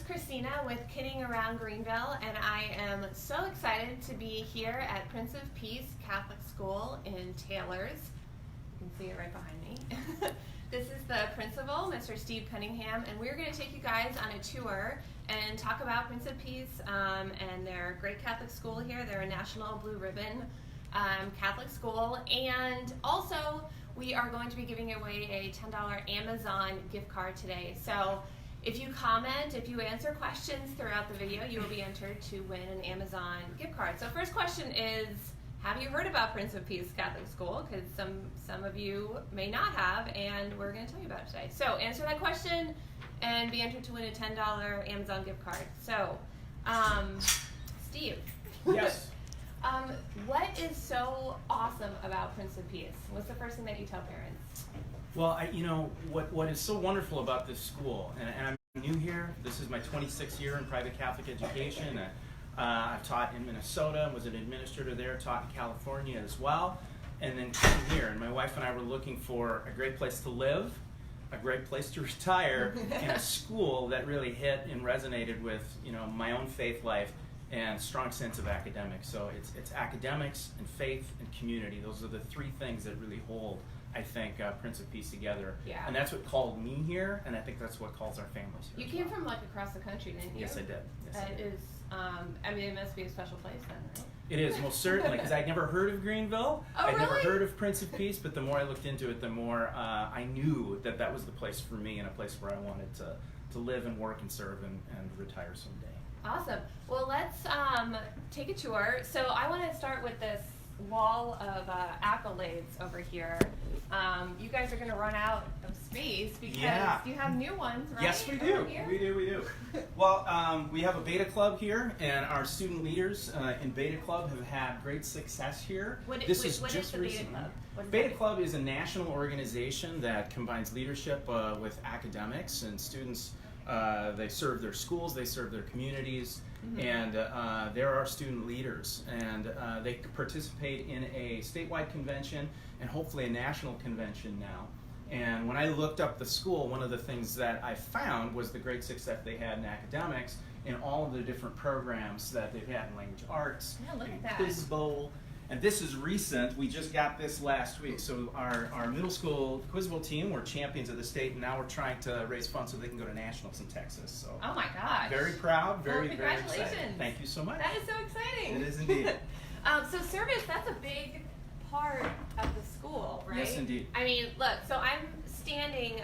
is Christina with Kidding Around Greenville, and I am so excited to be here at Prince of Peace Catholic School in Taylors. You can see it right behind me. This is the principal, Mr. Steve Cunningham, and we're going to take you guys on a tour and talk about Prince of Peace and their great Catholic school here. They're a National Blue Ribbon Catholic school, and also we are going to be giving away a $10 Amazon gift card today. So if you comment, if you answer questions throughout the video, you will be entered to win an Amazon gift card. So first question is, have you heard about Prince of Peace Catholic School? Because some of you may not have, and we're going to tell you about it today. So answer that question and be entered to win a $10 Amazon gift card. So, Steve. Yes. What is so awesome about Prince of Peace? What's the first thing that you tell parents? Well, what is so wonderful about this school, and I'm new here. This is my 26th year in private Catholic education. I've taught in Minnesota, was an administrator there, taught in California as well, and then came here. And my wife and I were looking for a great place to live, a great place to retire, and a school that really hit and resonated with my own faith life and strong sense of academics. So it's academics and faith and community. Those are the three things that really hold, I think, Prince of Peace together. Yeah. And that's what called me here, and I think that's what calls our families here. You came from like across the country, didn't you? Yes, I did. Yes, I did. It is, it must be a special place then, right? It is, most certainly, because I'd never heard of Greenville. Oh, I'd never really? heard of Prince of Peace, but the more I looked into it, the more I knew that that was the place for me and a place where I wanted to live and work and serve and retire someday. Awesome. Well, let's take a tour. So I want to start with this wall of accolades over here. You guys are going to run out of space because you have new ones, right? Yes, we do. Over here? We do. Well, we have a Beta Club here, and our student leaders in Beta Club have had great success here. What This is is just the Beta recent. Club? What is Beta that? Club is a national organization that combines leadership with academics, and students. They serve their schools, they serve their communities, and they're our student leaders. And they participate in a statewide convention and hopefully a national convention now. And when I looked up the school, one of the things that I found was the great success they had in academics in all of the different programs that they've had in language arts, Yeah, look in at that. Quiz Bowl. And this is recent. We just got this last week. So our middle school Quiz Bowl team were champions of the state, and now we're trying to raise funds so they can go to nationals in Texas. So Oh my gosh. very proud, very congratulations. excited. Thank you so much. That is so exciting. It is indeed. So service, that's a big part of the school, right? Yes, indeed. I mean, look, so I'm standing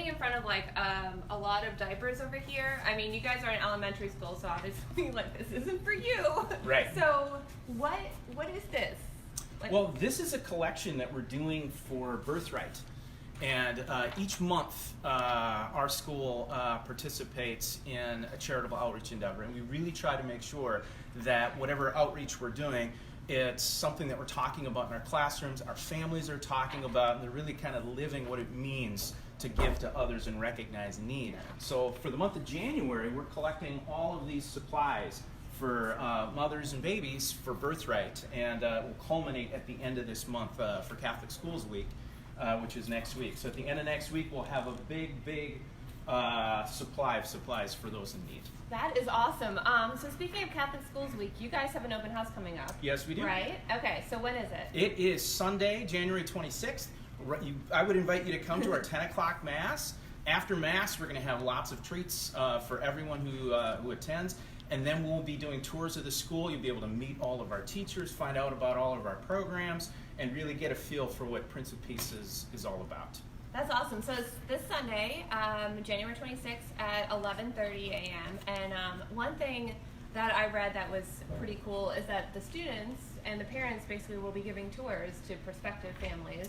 in front of like a lot of diapers over here. I mean, you guys are in elementary school, so obviously like this isn't for you. Right. So what is this? Like, Well, this is a collection that we're doing for Birthright. And each month, our school participates in a charitable outreach endeavor. And we really try to make sure that whatever outreach we're doing, it's something that we're talking about in our classrooms, our families are talking about, and they're really kind of living what it means to give to others and recognize need. So for the month of January, we're collecting all of these supplies for mothers and babies for Birthright, and will culminate at the end of this month for Catholic Schools Week, which is next week. So at the end of next week, we'll have a big supply of supplies for those in need. that is awesome. So speaking of Catholic Schools Week, you guys have an open house coming up. Yes, we do. Right? Okay, so when is it? It is Sunday, January 26th. I would invite you to come to our 10 o'clock Mass. After Mass, we're going to have lots of treats for everyone who attends. And then we'll be doing tours of the school. You'll be able to meet all of our teachers, find out about all of our programs, and really get a feel for what Prince of Peace is all about. That's awesome. So it's this Sunday, January 26th at 11:30 a.m. And one thing that I read that was pretty cool is that the students and the parents basically will be giving tours to prospective families,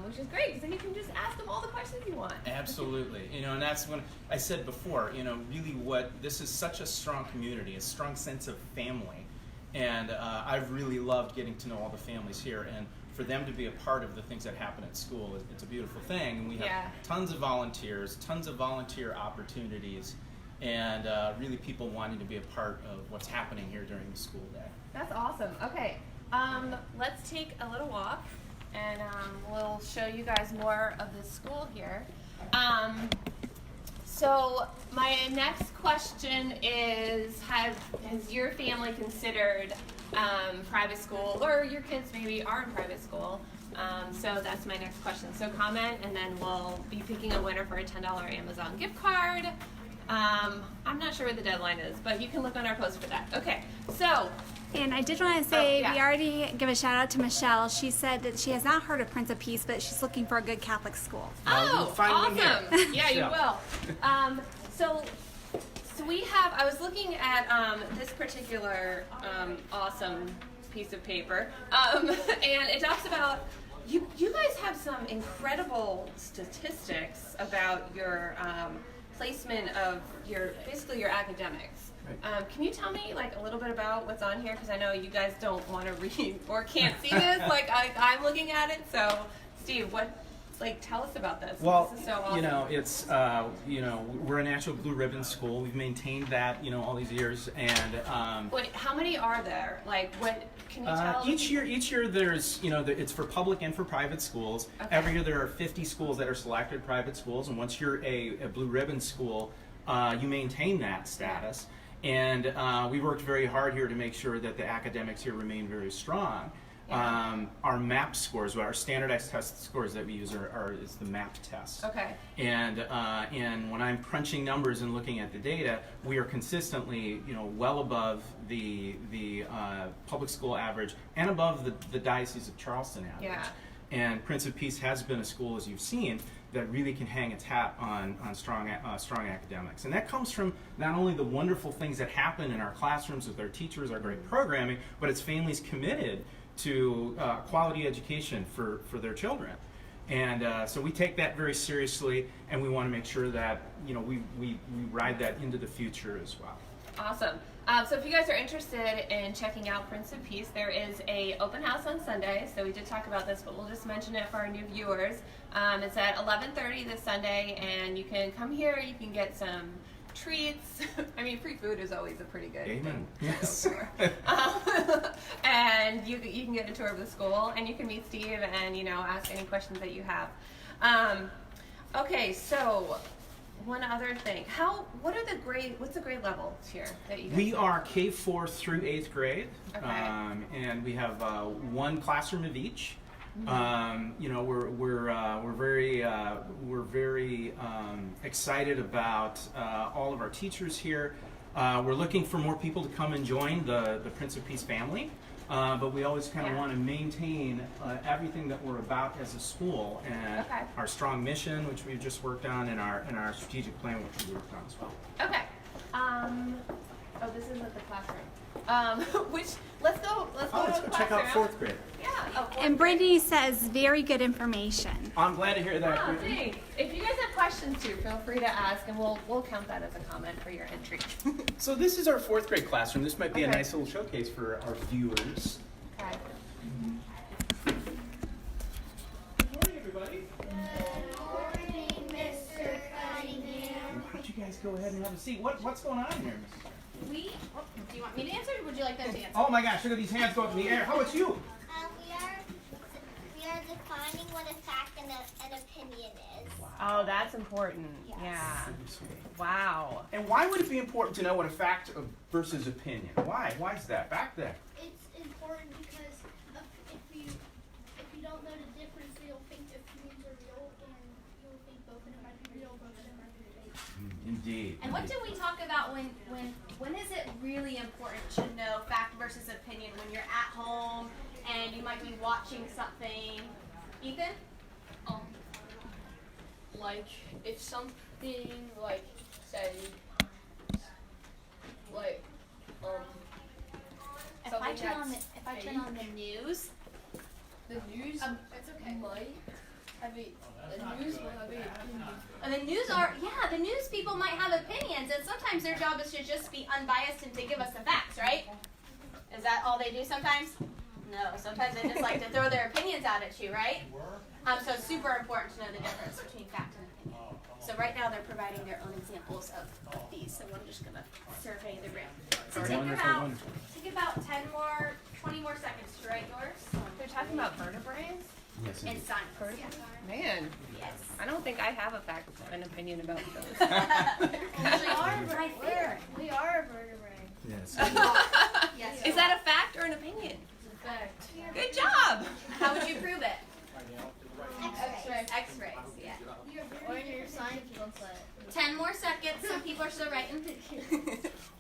which is great because then you can just ask them all the questions you want. Absolutely. And that's when I said before, really this is such a strong community, a strong sense of family. And I've really loved getting to know all the families here. And for them to be a part of the things that happen at school, it's a beautiful thing. And we have tons of volunteers, tons of volunteer opportunities, and really people wanting to be a part of what's happening here during the school day. That's awesome. Okay, let's take a little walk, and we'll show you guys more of the school here. So my next question is, has your family considered private school, or your kids maybe are in private school? So that's my next question. So comment, and then we'll be picking a winner for a $10 Amazon gift card. I'm not sure what the deadline is, but you can look on our post for that. Okay, so. And I did want to say, yeah. we already give a shout out to Michelle. She said that she has not heard of Prince of Peace, but she's looking for a good Catholic school. You'll find one awesome! here. Yeah, you Yeah. will. So we have. I was looking at this particular awesome piece of paper, and it talks about. You guys have some incredible statistics about your placement of basically your academics. Right. Can you tell me like a little bit about what's on here? Because I know you guys don't want to read or can't see this. Like I'm looking at it. So Steve, tell us about this. Well, This is so awesome. it's we're a National Blue Ribbon school. We've maintained that all these years, and Wait, how many are there? Like what? Can you tell? each year there's it's for public and for private schools. Okay. Every year there are 50 schools that are selected private schools, and once you're a Blue Ribbon school, you maintain that status. And we worked very hard here to make sure that the academics here remain very strong. Yeah. Our MAP scores, our standardized test scores that we use is the MAP test. Okay. And when I'm crunching numbers and looking at the data, we are consistently well above the public school average and above the Diocese of Charleston average. Yeah. And Prince of Peace has been a school, as you've seen, that really can hang its hat on strong academics. And that comes from not only the wonderful things that happen in our classrooms with our teachers, our great programming, but it's families committed to quality education for their children. And so we take that very seriously, and we want to make sure that we ride that into the future as well. Awesome. So if you guys are interested in checking out Prince of Peace, there is a open house on Sunday. So we did talk about this, but we'll just mention it for our new viewers. It's at 11:30 this Sunday, and you can come here. You can get some treats. I mean, free food is always a pretty good Amen. thing. Yes. And you can get a tour of the school, and you can meet Steve and ask any questions that you have. Okay, so. One other thing. What's the grade levels here that you guys We have? are K4 through 8th grade, Okay. and we have one classroom of each. We're very excited about all of our teachers here. We're looking for more people to come and join the Prince of Peace family. But we always kind of want to maintain everything that we're about as a school, and Okay. our strong mission, which we've just worked on, and our strategic plan, which we worked on as well. Okay. Oh, this isn't the classroom. Let's go Oh, to let's the go check out classroom. 4th grade. Yeah. Oh, fourth And grade. Brittany says very good information. I'm glad to hear that. Oh, thanks. If you guys have questions too, feel free to ask, and we'll count that as a comment for your entry. So this is our 4th grade classroom. This might be a Okay. nice little showcase for our viewers. Okay. Good morning, everybody. Good morning, Mr. Cunningham. Why don't you guys go ahead and have a seat? What's going on here, Mrs. Do you want me to answer, or would you like them to answer? Oh my gosh, look at these hands go up in the air. How about you? We are defining what a fact and an opinion is. Oh, that's important. Yes. Yeah. Wow. And why would it be important to know what a fact versus opinion? Why? Why is that? Back there. It's important because if you don't know the difference, you'll think the opinions are real, and you'll think both of them might be real, both of them might be fake. Indeed. And what did we talk about when is it really important to know fact versus opinion when you're at home and you might be watching something? Ethan? Like if something like say like If something I turn that's on the news, the news it's okay. might have the news will have a And the news people might have opinions, and sometimes their job is to just be unbiased and to give us the facts, right? Is that all they do sometimes? No, sometimes they just like to throw their opinions out at you, right? So it's super important to know the difference between fact and opinion. So right now they're providing their own examples of these, so I'm just gonna survey the room. So take Wonderful. about 20 more seconds to write yours. They're talking about vertebrates. Yes, and indeed. science. Man, Yes. I don't think I have an opinion about those. My favorite. We are a vertebrate. Yes. Yes. Is that a fact or an opinion? Fact. Good job. How would you prove it? X-ray. X-rays. Yeah. Or your science booklet. 10 more seconds. Some people are still writing.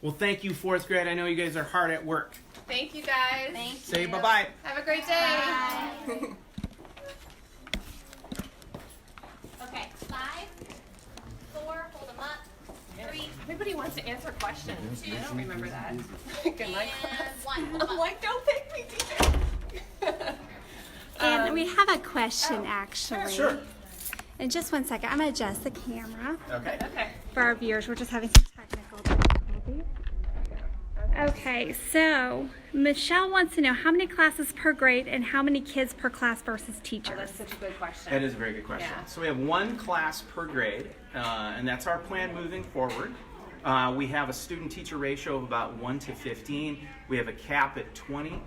Well, thank you, fourth grade. I know you guys are hard at work. Thank you guys. Thank you. Say bye-bye. Have a great day. Bye. Okay. 5, 4. Hold them up. 3. Everybody wants to answer questions. I don't remember that. Good night, class. And 1. I'm like, don't pick me, teacher. And we have a question actually. Sure. In just one second, I'm gonna adjust the camera Okay. Okay. for our viewers. We're just having some technical difficulties. Okay, so Michelle wants to know how many classes per grade and how many kids per class versus Oh, teachers. that's such a good question. That is a very good question. Yeah. So we have one class per grade, and that's our plan moving forward. We have a student-teacher ratio of about 1 to 15. We have a cap at 20,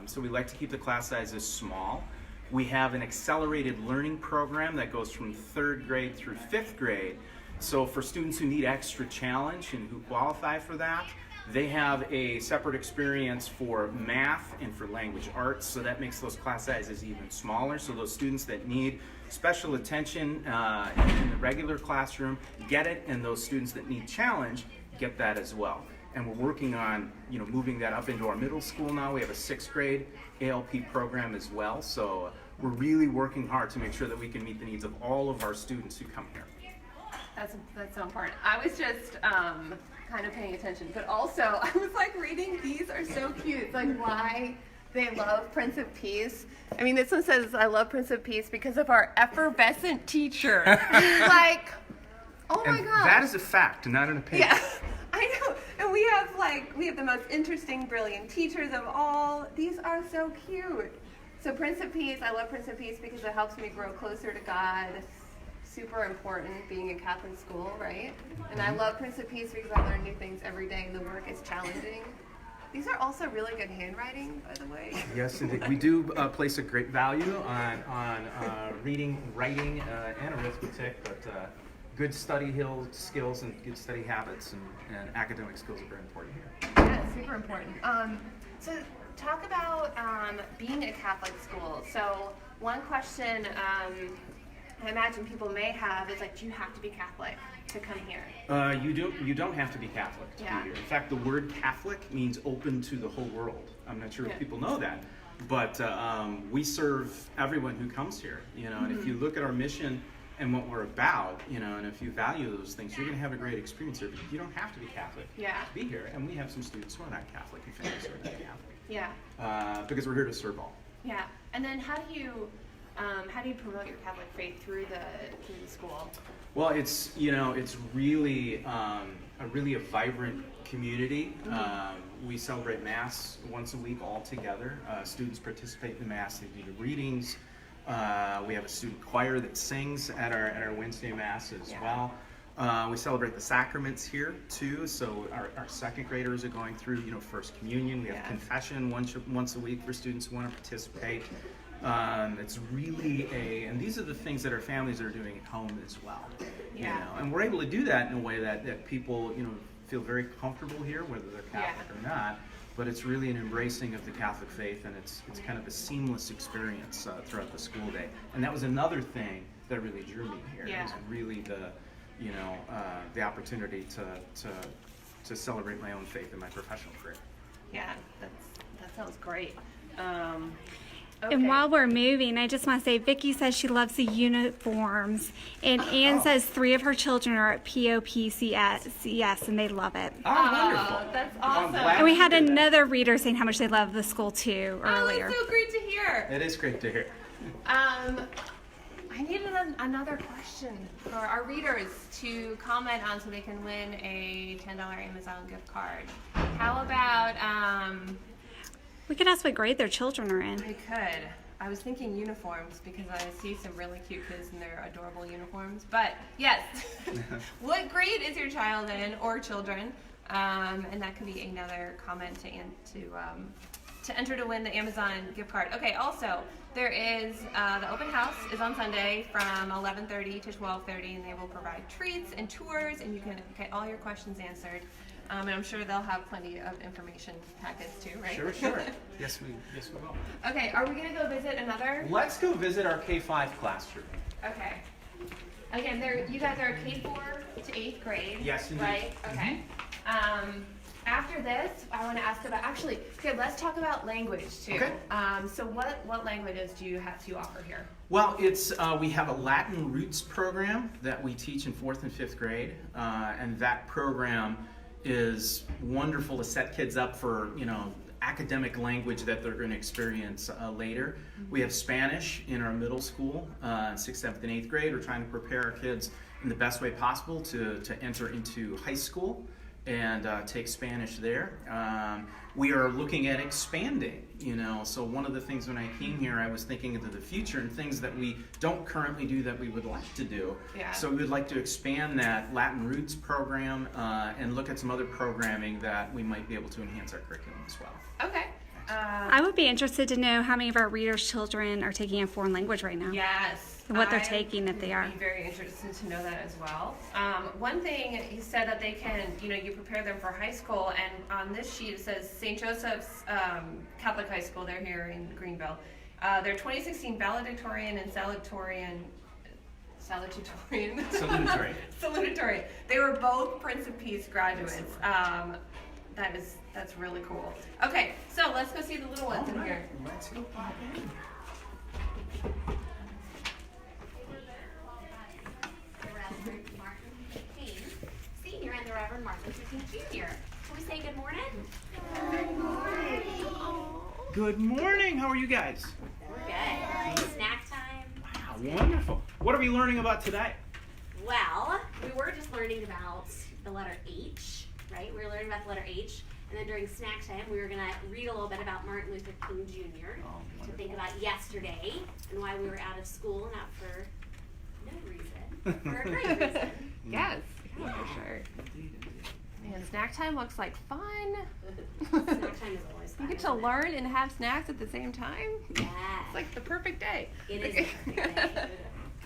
so we like to keep the class sizes small. We have an accelerated learning program that goes from 3rd grade through 5th grade. So for students who need extra challenge and who qualify for that, they have a separate experience for math and for language arts, so that makes those class sizes even smaller. So those students that need special attention in the regular classroom get it, and those students that need challenge get that as well. And we're working on, moving that up into our middle school now. We have a 6th grade ALP program as well. So we're really working hard to make sure that we can meet the needs of all of our students who come here. That's so important. I was just kind of paying attention, but also I was like reading, these are so cute. It's like why they love Prince of Peace. I mean, this one says, I love Prince of Peace because of our effervescent teacher. Like, oh my And God. that is a fact, not an opinion. Yeah, I know. And we have the most interesting, brilliant teachers of all. These are so cute. So Prince of Peace, I love Prince of Peace because it helps me grow closer to God. Super important being in Catholic school, right? And I love Prince of Peace because I learn new things every day and the work is challenging. These are also really good handwriting, by the way. Yes, indeed. We do place a great value on reading, writing, and arithmetic, but good study skills and good study habits and academic skills are very important here. Yeah, it's super important. So talk about being a Catholic school. So one question I imagine people may have is like, do you have to be Catholic to come here? You don't have to be Catholic to Yeah. be here. In fact, the word Catholic means open to the whole world. I'm not sure Yeah. if people know that, but we serve everyone who comes here. And if you look at our mission and what we're about, and if you value those things, you're going to have a great experience here. But you don't have to be Catholic Yeah. to be here, and we have some students who are not Catholic and families who are not Catholic Yeah. because we're here to serve all. Yeah. And then how do you promote your Catholic faith through the school? Well, it's really a vibrant community. We celebrate Mass once a week all together. Students participate in the Mass. They do the readings. We have a student choir that sings at our Wednesday Mass as well. We celebrate the sacraments here too. So our 2nd graders are going through First Communion. We have confession once a week for students who want to participate. It's really and these are the things that our families are doing at home as well. And we're able to do that in a way that people feel very comfortable here, whether they're Catholic or not. But it's really an embracing of the Catholic faith, and it's kind of a seamless experience throughout the school day. And that was another thing that really drew me here. Yeah. It was really the opportunity to celebrate my own faith in my professional career. Yeah, that sounds great. And while we're moving, I just want to say Vicki says she loves the uniforms, and Anne says 3 of her children are at POPCS, and they love it. Oh, wonderful. That's Well, I'm awesome. glad And we to had hear that. another reader saying how much they love the school too earlier. Oh, that's so great to hear. It is great to hear. I need another question for our readers to comment on so they can win a $10 Amazon gift card. How about, We could ask what grade their children are in. I could. I was thinking uniforms because I see some really cute kids in their adorable uniforms. But yes, what grade is your child in or children? And that could be another comment to enter to win the Amazon gift card. Okay, also, there is, the open house is on Sunday from 11:30 to 12:30, and they will provide treats and tours, and you can get all your questions answered. And I'm sure they'll have plenty of information packets too, right? Sure. Yes, we will. Okay, are we gonna go visit another? Let's go visit our K-5 classroom. Okay. Again, you guys are K4 to 8th grade. Yes, indeed. Right? Okay. After this, I want to ask about, let's talk about language too. Okay. So what languages do you have to offer here? Well, it's we have a Latin Roots program that we teach in 4th and 5th grade, and that program is wonderful to set kids up for, academic language that they're going to experience later. We have Spanish in our middle school, 6th, 7th, and 8th grade. We're trying to prepare our kids in the best way possible to enter into high school and take Spanish there. We are looking at expanding, so one of the things when I came here, I was thinking into the future and things that we don't currently do that we would like to do. Yeah. So we would like to expand that Latin Roots program and look at some other programming that we might be able to enhance our curriculum as well. Okay. I would be interested to know how many of our readers' children are taking a foreign language right now. Yes. And what they're taking if they are. I'd be very interested to know that as well. One thing he said that they can, you prepare them for high school, and on this sheet it says St. Joseph's Catholic High School. They're here in Greenville. Their 2016 valedictorian and salutatorian. They were both Prince of Peace graduates. That's really cool. Okay, so let's go see the little ones in here. Let's go pop in. The Reverend Martin King Sr. and the Reverend Martin King Jr. Can we say good morning? Good morning. How are you guys? We're good. Snack time. Wow, wonderful. What are we learning about today? Well, we were just learning about the letter H, right? We were learning about the letter H. And then during snack time, we were going to read a little bit about Martin Luther King Jr. To think about yesterday and why we were out of school, not for no reason, for a great reason. Yes, yeah, for sure. Man, snack time looks like fun. Snack time is always fun. You get to learn and have snacks at the same time. Yes. It's like the perfect day. It is the perfect day.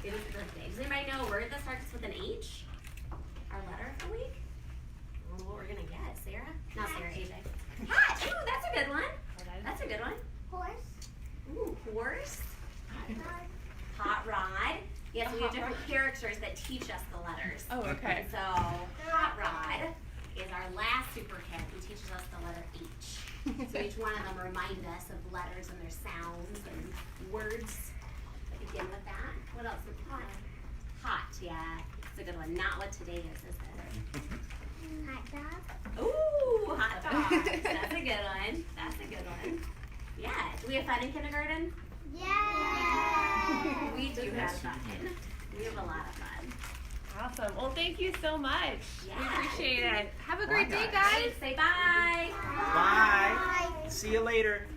It is the perfect day. Does anybody know a word that starts with an H? Our letter of the week? I don't know what we're going to get. Sarah? Not Sarah, AJ. Hat! Ooh, that's a good one. That's a good one. Horse. Ooh, horse. Hot rod. Yes, we have different characters that teach us the letters. Oh, okay. So, hot rod is our last super kid who teaches us the letter H. So each one of them remind us of letters and their sounds and words that begin with that. What else is hot? Hot, yeah. It's a good one. Not what today is it? Hot dog. Ooh, hot dogs. That's a good one. That's a good one. Yeah. Do we have fun in kindergarten? Yeah. We do have fun. We have a lot of fun. Awesome. Well, thank you so much. Yeah. We appreciate it. Have a great day, guys. guys. Say bye. Bye. See you later.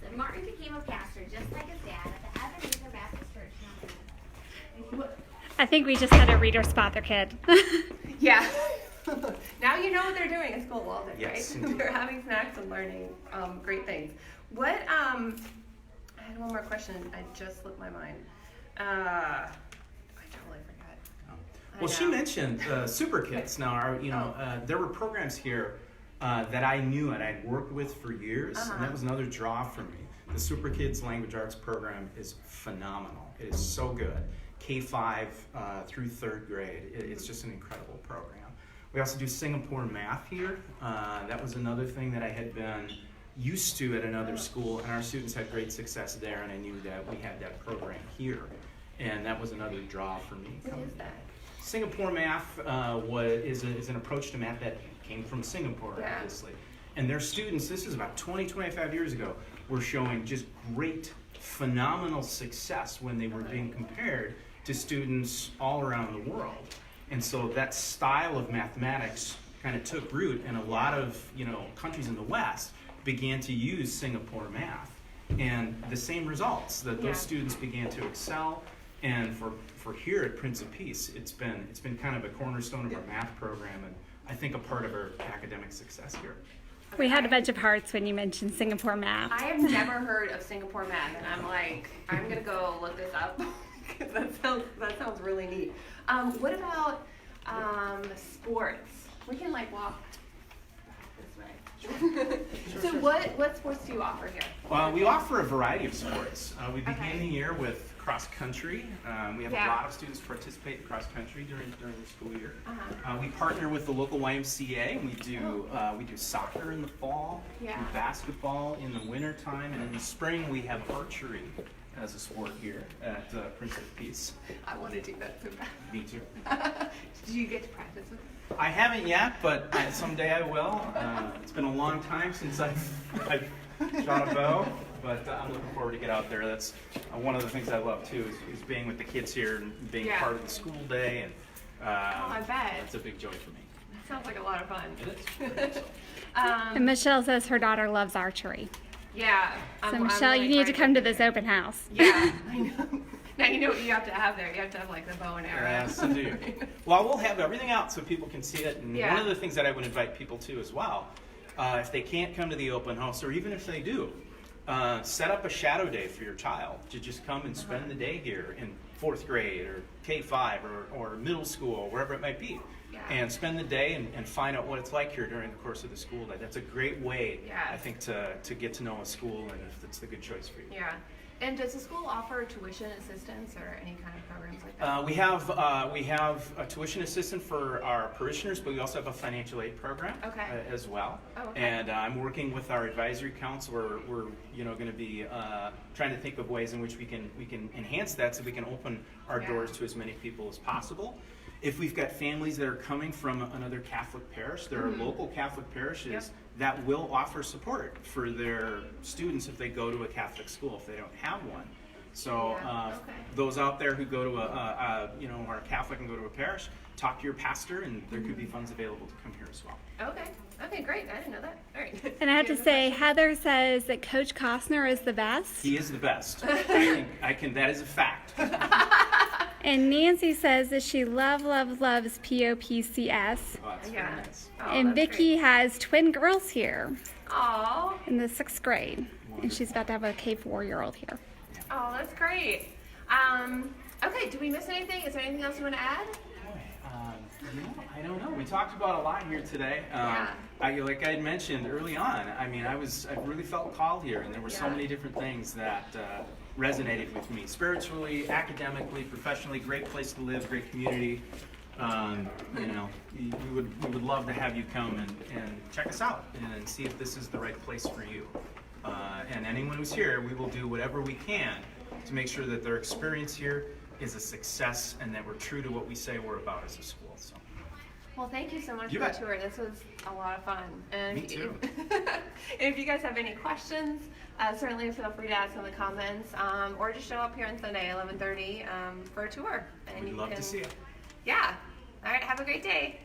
So Martin became a pastor just like his dad at the Ebenezer Baptist Church. I think we just had a reader spot their kid. Yeah. Now you know what they're doing at school, Walden, Yes, right? indeed. They're having snacks and learning great things. What, I had one more question. I just slipped my mind. I totally forgot. Well, she mentioned Super Kids. Now, there were programs here that I knew and I'd worked with for years, and that was another draw for me. The Super Kids Language Arts program is phenomenal. It is so good. K-5 through 3rd grade. It's just an incredible program. We also do Singapore math here. That was another thing that I had been used to at another school, and our students had great success there, and I knew that we had that program here. And that was another draw for me. What is that? Singapore math is an approach to math that came from Singapore, Yeah. obviously. And their students, this is about 20, 25 years ago, were showing just great, phenomenal success when they were being compared to students all around the world. And so that style of mathematics kind of took root, and a lot of countries in the West began to use Singapore math. And the same results, that those students began to excel. And for here at Prince of Peace, it's been kind of a cornerstone of our math program, and I think a part of our academic success here. We had a bunch of hearts when you mentioned Singapore math. I have never heard of Singapore math, and I'm like, I'm gonna go look this up because that sounds really neat. What about sports? We can like walk this way. So what sports do you offer here? Well, we offer a variety of sports. We begin the year with cross country. We have a lot of students participate in cross country during the school year. We partner with the local YMCA. We do soccer in the fall, we do basketball in the winter time, and in the spring we have archery as a sport here at Prince of Peace. I want to do that so bad. Me too. Do you get to practice with it? I haven't yet, but someday I will. It's been a long time since I've shot a bow, but I'm looking forward to get out there. That's one of the things I love too, is being with the kids here and being part of the school day, and I bet. it's a big joy for me. That sounds like a lot of fun. It is. And Michelle says her daughter loves archery. Yeah. So Michelle, you need to come to this open house. Yeah, I know. Now you know what you have to have there. You have to have like the bow and arrow. Yes, I do. Well, we'll have everything out so people can see it. And one of the things that I would invite people to as well, if they can't come to the open house, or even if they do, set up a shadow day for your child to just come and spend the day here in 4th grade or K-5 or middle school, wherever it might be. And spend the day and find out what it's like here during the course of the school day. That's a great way, I think, to get to know a school and if it's the good choice for you. Yeah. And does the school offer tuition assistance or any kind of programs like that? We have a tuition assistance for our parishioners, but we also have a financial aid program as well. Oh, okay. And I'm working with our advisory council. We're going to be trying to think of ways in which we can enhance that so we can open our doors to as many people as possible. If we've got families that are coming from another Catholic parish, there are local Catholic parishes that will offer support for their students if they go to a Catholic school, if they don't have one. So those out there who go to are Catholic and go to a parish, talk to your pastor, and there could be funds available to come here as well. Okay, great. I didn't know that. All right. And I have to say, Heather says that Coach Costner is the best. He is the best. I can. That is a fact. And Nancy says that she loves POPCS. Oh, that's very nice. And Vicki has twin girls here Oh, in the 6th grade. And she's about to have a K4-year-old here. oh, that's great. Okay, did we miss anything? Is there anything else you want to add? I don't know. We talked about a lot here today. Like I had mentioned early on, I mean, I really felt called here, and there were so many different things that resonated with me. Spiritually, academically, professionally, great place to live, great community. We would love to have you come and check us out and see if this is the right place for you. And anyone who's here, we will do whatever we can to make sure that their experience here is a success and that we're true to what we say we're about as a school. So. Well, thank you so much You for bet. the tour. This was a lot of fun. And Me too. If you guys have any questions, certainly feel free to ask in the comments, or just show up here on Sunday, 11:30, for a tour. And We'd love to see you. Yeah. All right. Have a great day.